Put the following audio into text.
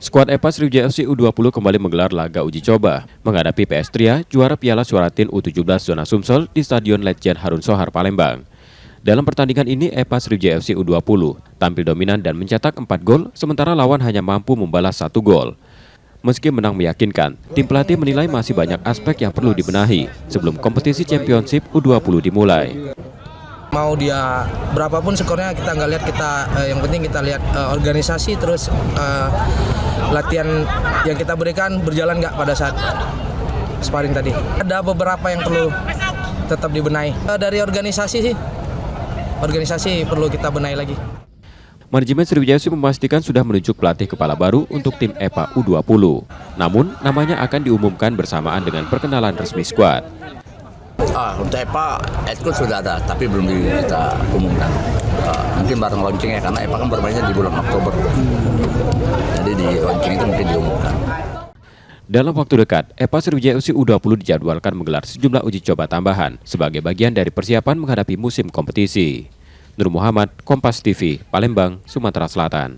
Skuad EPA Sriwijaya FC U20 kembali menggelar laga uji coba menghadapi PS Tria, juara Piala Suratin U17 Zona Sumsel di Stadion Letjen Harun Sohar, Palembang. Dalam pertandingan ini, EPA Sriwijaya FC U20 tampil dominan dan mencetak 4 gol, sementara lawan hanya mampu membalas 1 gol. Meski menang meyakinkan, tim pelatih menilai masih banyak aspek yang perlu dibenahi sebelum kompetisi Championship U20 dimulai. Mau dia berapapun skornya kita nggak lihat, yang penting kita lihat organisasi, terus latihan yang kita berikan berjalan nggak pada saat sparring tadi. Ada beberapa yang perlu tetap dibenahi. Dari organisasi sih, organisasi perlu kita benahi lagi. Manajemen Sriwijaya FC memastikan sudah menunjuk pelatih kepala baru untuk tim EPA U20. Namun, namanya akan diumumkan bersamaan dengan perkenalan resmi skuad. Untuk EPA, headcoach sudah ada, tapi belum kita umumkan. Mungkin bareng launchingnya, karena EPA kan bermainnya di bulan Oktober. Jadi di launching itu mungkin diumumkan. Dalam waktu dekat, EPA Sriwijaya FC U20 dijadwalkan menggelar sejumlah uji coba tambahan sebagai bagian dari persiapan menghadapi musim kompetisi. Nur Muhammad, Kompas TV, Palembang, Sumatera Selatan.